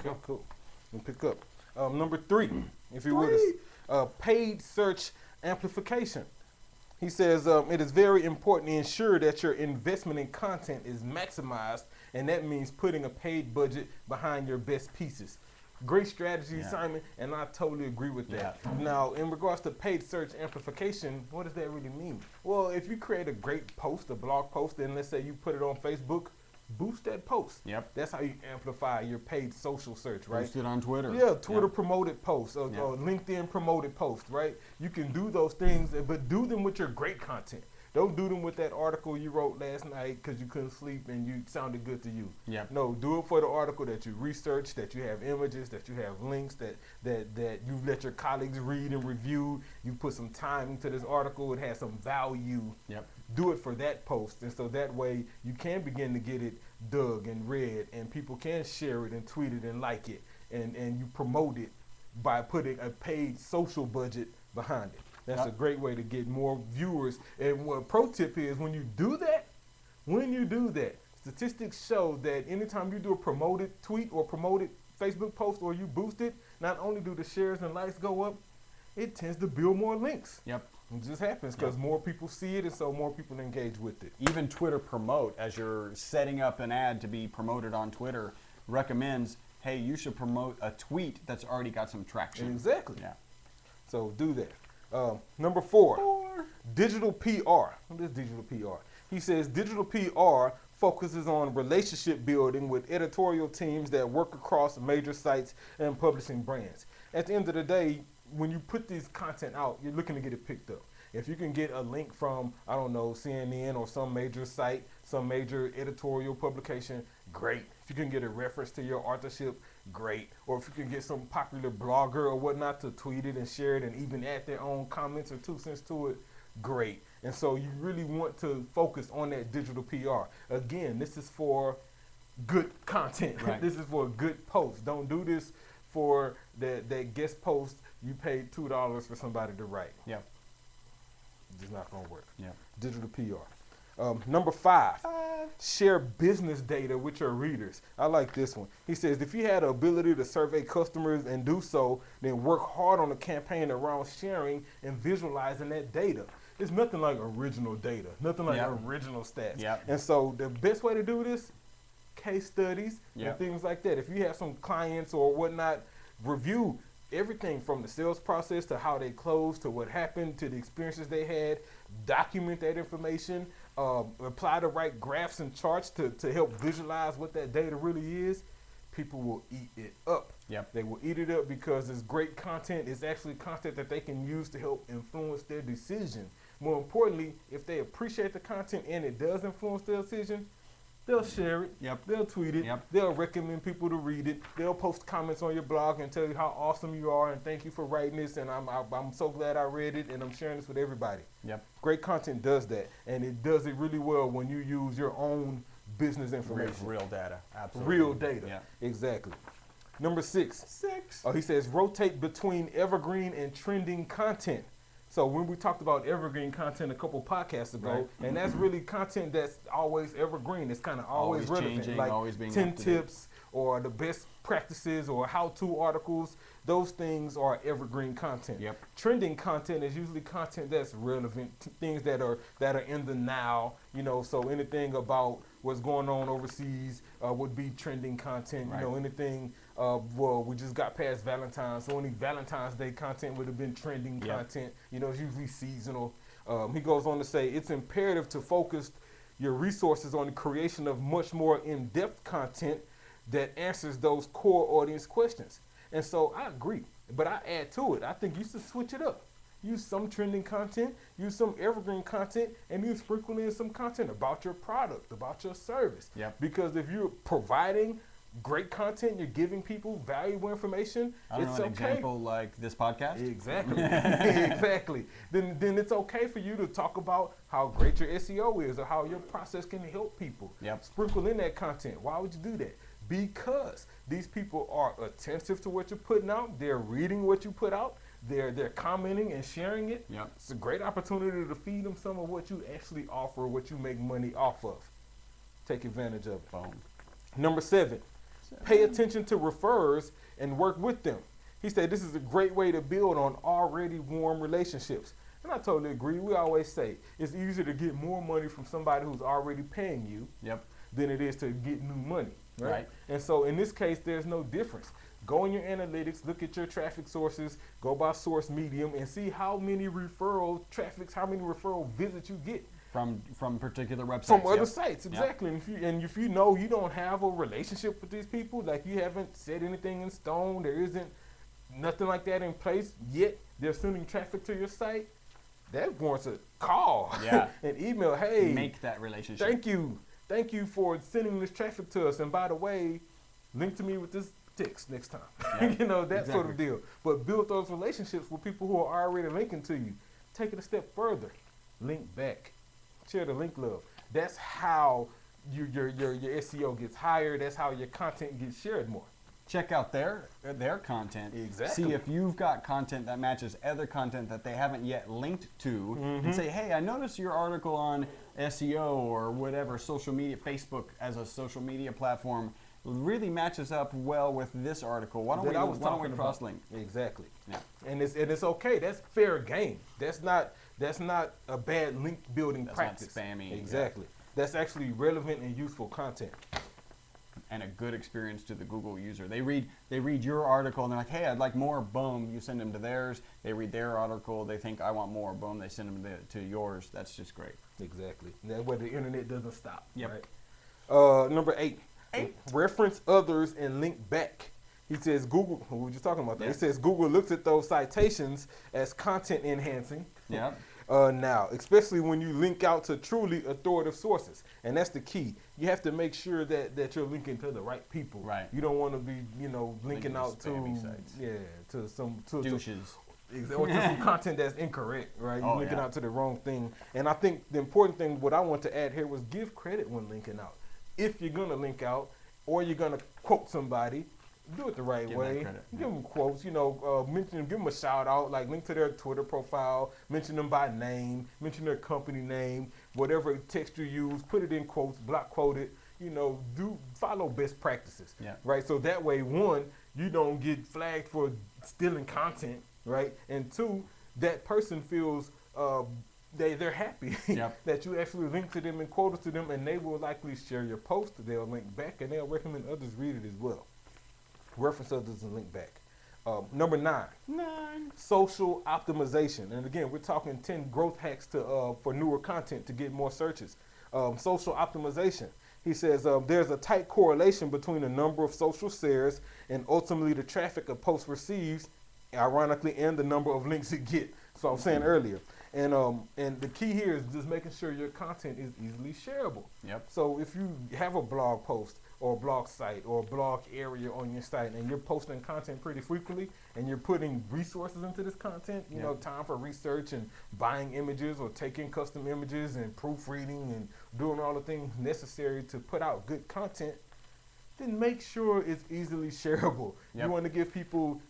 Okay, cool. Let me pick up. Number 3, if you would, paid search amplification. He says it is very important to ensure that your investment in content is maximized, and that means putting a paid budget behind your best pieces. Great strategy, Simon, and I totally agree with that. Now, in regards to paid search amplification, what does that really mean? Well, if you create a great post, a blog post, and let's say you put it on Facebook, boost that post. That's how you amplify your paid social search, right? Boost it on Twitter. Yeah, Twitter promoted posts or LinkedIn promoted posts, right? You can do those things, but do them with your great content. Don't do them with that article you wrote last night because you couldn't sleep and you sounded good to you. No, do it for the article that you researched, that you have images, that you have links, that you've let your colleagues read and review. You put some time into this article. It has some value. Do it for that post. And so that way you can begin to get it dug and read, and people can share it and tweet it and like it. And you promote it by putting a paid social budget behind it. That's a great way to get more viewers. And what pro tip is, when you do that, statistics show that anytime you do a promoted tweet or promoted Facebook post or you boost it, not only do the shares and likes go up, it tends to build more links. It just happens because more people see it, and so more people engage with it. Even Twitter Promote, as you're setting up an ad to be promoted on Twitter, recommends, hey, you should promote a tweet that's already got some traction. Exactly. So do that. Number 4, digital PR. What is digital PR? He says digital PR focuses on relationship building with editorial teams that work across major sites and publishing brands. At the end of the day, when you put this content out, you're looking to get it picked up. If you can get a link from, I don't know, CNN or some major site, some major editorial publication, great. If you can get a reference to your authorship, great. Or if you can get some popular blogger or whatnot to tweet it and share it and even add their own comments or 2 cents to it, great. And so you really want to focus on that digital PR. Again, this is for good content. This is for a good post. Don't do this for that guest post you paid $2 for somebody to write. It's just not going to work. Digital PR. Number 5, share business data with your readers. I like this one. He says, if you had the ability to survey customers and do so, then work hard on a campaign around sharing and visualizing that data. It's nothing like original data, nothing like original stats. And so the best way to do this, case studies and things like that. If you have some clients or whatnot, review everything from the sales process to how they closed to what happened to the experiences they had. Document that information. Apply the right graphs and charts to help visualize what that data really is. People will eat it up. They will eat it up because it's great content. It's actually content that they can use to help influence their decision. More importantly, if they appreciate the content and it does influence their decision, they'll share it. They'll tweet it. They'll recommend people to read it. They'll post comments on your blog and tell you how awesome you are and thank you for writing this, and I'm so glad I read it and I'm sharing this with everybody. Great content does that, and it does it really well when you use your own business information. Real data. Absolutely. Real data. Exactly. Number 6. He says rotate between evergreen and trending content. So when we talked about evergreen content a couple podcasts ago, and that's really content that's always evergreen. It's kind of always relevant, changing, like always being 10 tips or the best practices or how-to articles. Those things are evergreen content. Trending content is usually content that's relevant, things that are in the now. So anything about what's going on overseas would be trending content. Anything. We just got past Valentine's, so any Valentine's Day content would have been trending content. It's usually seasonal. He goes on to say it's imperative to focus your resources on the creation of much more in-depth content that answers those core audience questions. And so I agree, but I add to it. I think you should switch it up. Use some trending content, use some evergreen content, and you sprinkle in some content about your product, about your service. Because if you're providing great content, you're giving people valuable information. It's an example like this podcast. Exactly. Exactly. Then it's okay for you to talk about how great your SEO is or how your process can help people. Sprinkle in that content. Why would you do that? Because these people are attentive to what you're putting out. They're reading what you put out. They're commenting and sharing it. It's a great opportunity to feed them some of what you actually offer, what you make money off of. Take advantage of it. Boom. Number 7. Pay attention to referrers and work with them. He said this is a great way to build on already warm relationships. And I totally agree. We always say it's easier to get more money from somebody who's already paying you than it is to get new money. Right? And so in this case, there's no difference. Go in your analytics, look at your traffic sources, go by source medium, and see how many referral traffics, how many referral visits you get. From particular websites. From other sites, exactly. And if you know you don't have a relationship with these people, like you haven't said anything in stone, there isn't nothing like that in place yet, they're sending traffic to your site, that warrants a call. An email, hey. Make that relationship. Thank you for sending this traffic to us. And by the way, link to me with this text next time. That sort of deal. But build those relationships with people who are already linking to you. Take it a step further. Link back. Share the link love. That's how your SEO gets higher. That's how your content gets shared more. Check out their content. Exactly. See if you've got content that matches other content that they haven't yet linked to, and say, hey, I noticed your article on SEO or whatever, social media, Facebook as a social media platform really matches up well with this article. Why don't we cross-link? Exactly. Yeah. And it's okay. That's fair game. That's not a bad link building practice. Not spammy. Exactly. That's actually relevant and useful content. And a good experience to the Google user. They read your article and they're like, hey, I'd like more. Boom, you send them to theirs. They read their article. They think I want more. Boom, they send them to yours. That's just great. Exactly. That way the internet doesn't stop. Yep. Right? Number 8. Reference others and link back. He says Google, we were just talking about that. He says Google looks at those citations as content enhancing. Yeah. Now, especially when you link out to truly authoritative sources. And that's the key. You have to make sure that you're linking to the right people. Right. You don't want to be, linking out to sites. to some douches. Or to some content that's incorrect, right? You're linking out to the wrong thing. And I think the important thing, what I want to add here was give credit when linking out. If you're going to link out or you're going to quote somebody, do it the right way. Give them quotes, give them a shout out, like link to their Twitter profile, mention them by name, mention their company name, whatever text you use, put it in quotes, block quote it, follow best practices, right? So that way, one, you don't get flagged for stealing content, right? And two, that person feels they're happy that you actually link to them and quote it to them, and they will likely share your post. They'll link back, and they'll recommend others read it as well. Reference others and link back. Number 9. Social optimization. And again, we're talking 10 growth hacks for newer content to get more searches. Social optimization. He says there's a tight correlation between the number of social shares and ultimately the traffic a post receives, ironically, and the number of links it gets. So I was saying earlier. And the key here is just making sure your content is easily shareable. Yep. So if you have a blog post or a blog site or a blog area on your site and you're posting content pretty frequently and you're putting resources into this content, time for research and buying images or taking custom images and proofreading and doing all the things necessary to put out good content, then make sure it's easily shareable. Yep. You want to give people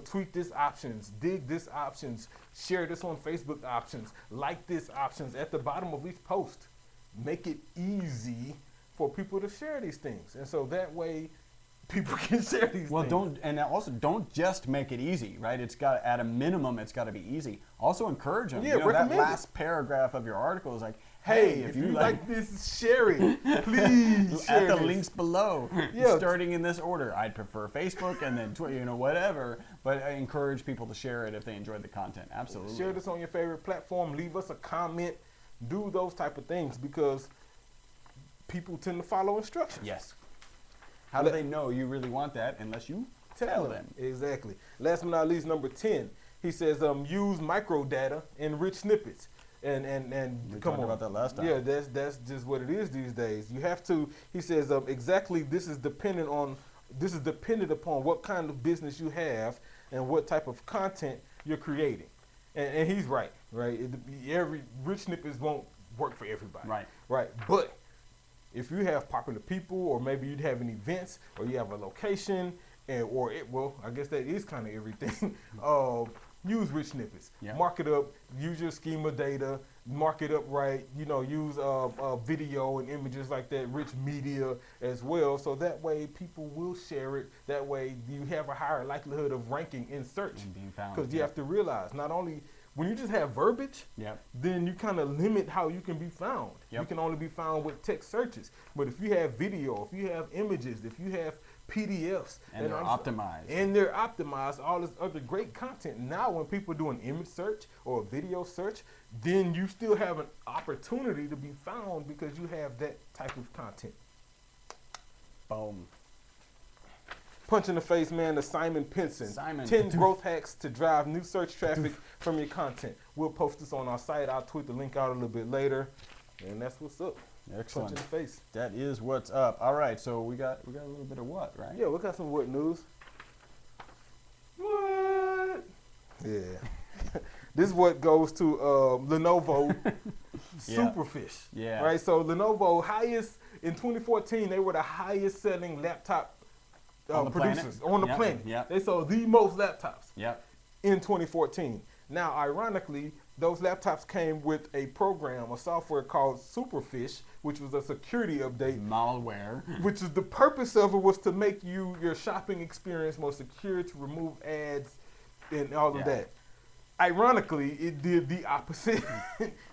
tweet this options, dig this options, share this on Facebook options, like this options at the bottom of each post. Make it easy for people to share these things. And so that way people can share these things. Don't just make it easy, right? It's got, at a minimum, it's got to be easy. Also encourage them. Yeah, that last paragraph of your article is like, hey, if you like this, share it. Please share at the this. links below. Starting in this order. I'd prefer Facebook and then Twitter, whatever. But I encourage people to share it if they enjoyed the content. Absolutely. Share this on your favorite platform. Leave us a comment. Do those type of things because people tend to follow instructions. Yes. How do they know you really want that unless you tell them? Exactly. Last but not least, number 10, he says use microdata and rich snippets. And we talked about that last time. Yeah, that's just what it is these days. You have to. He says exactly. This is dependent upon what kind of business you have and what type of content you're creating. And he's right. Every rich snippets won't work for everybody. Right. But if you have popular people, or maybe you'd have an events, or you have a location, I guess that is kind of everything. Use rich snippets. Mark it up. Use your schema data. mark it up right, use video and images like that, rich media as well, so that way people will share it. That way you have a higher likelihood of ranking in search. And being found. Because you have to realize, not only when you just have verbiage, then you kind of limit how you can be found. You can only be found with text searches. But if you have video, if you have images, if you have PDFs, and they're optimized, all this other great content. Now, when people do an image search or a video search, then you still have an opportunity to be found because you have that type of content. Boom. Punch in the face, man, to Simon Pinson. 10 growth hacks to drive new search traffic from your content. We'll post this on our site. I'll tweet the link out a little bit later. And that's what's up. Excellent. Punch in the face. That is what's up. All right, so we got a little bit of what, right? Yeah, we got some what news. What? Yeah. This is what goes to Lenovo Superfish. Yeah. Right, so Lenovo in 2014, they were the highest selling laptop producers on the planet. They sold the most laptops in 2014. Now, ironically, those laptops came with a program, a software called Superfish, which was a security update. Malware. Which is the purpose of it was to make your shopping experience more secure, to remove ads and all of that. Ironically, it did the opposite.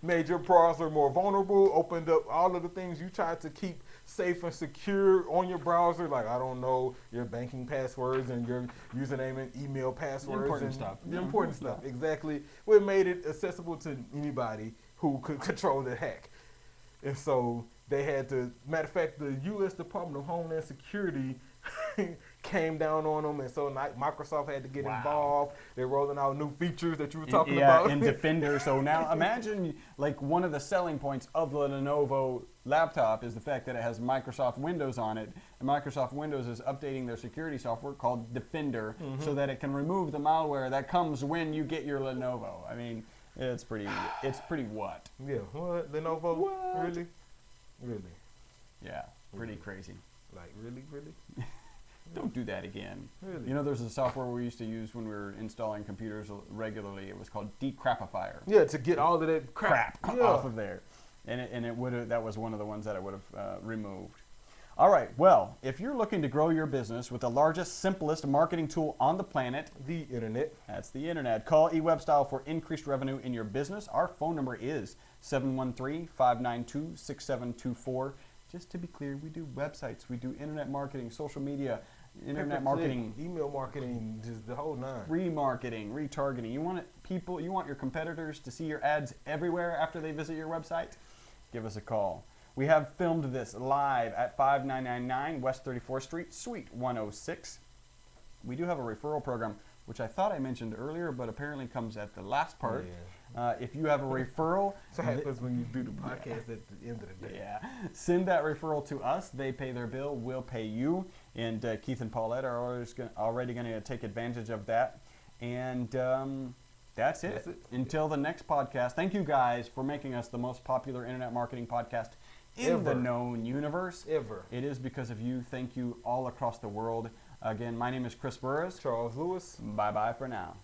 Made your browser more vulnerable, opened up all of the things you tried to keep safe and secure on your browser, like, I don't know, your banking passwords and your username and email passwords. The important stuff, exactly. Well, it made it accessible to anybody who could control the hack. And so they had to, matter of fact, the U.S. Department of Homeland Security came down on them, and so Microsoft had to get involved. They're rolling out new features that you were talking about. In Defender. So now imagine, like, one of the selling points of the Lenovo laptop is the fact that it has Microsoft Windows on it, and Microsoft Windows is updating their security software called Defender so that it can remove the malware that comes when you get your Lenovo. I mean, it's pretty what? Yeah, what? Lenovo? What? Really? Yeah, pretty crazy. Like, really? Don't do that again. Really? You know, there's a software we used to use when we were installing computers regularly. It was called Decrapifier. Yeah, to get all of that crap off of there. And it would have, that was one of the ones that it would have removed. All right, well, if you're looking to grow your business with the largest, simplest marketing tool on the planet, the internet. That's the internet. Call eWebStyle for increased revenue in your business. Our phone number is 713-592-6724. Just to be clear, we do websites, we do internet marketing, social media, internet marketing, email marketing, just the whole nine. Remarketing, retargeting. You want your competitors to see your ads everywhere after they visit your website? Give us a call. We have filmed this live at 5999 West 34th Street, Suite 106. We do have a referral program, which I thought I mentioned earlier, but apparently comes at the last part. If you have a referral, so happens when you do the podcast at the end of the day. Yeah, send that referral to us. They pay their bill, we'll pay you. And Keith and Paulette are already going to take advantage of that. And that's it. Until the next podcast. Thank you guys for making us the most popular internet marketing podcast in the known universe. Ever. It is because of you. Thank you all across the world. Again, my name is Chris Burris. Charles Lewis. Bye-bye for now.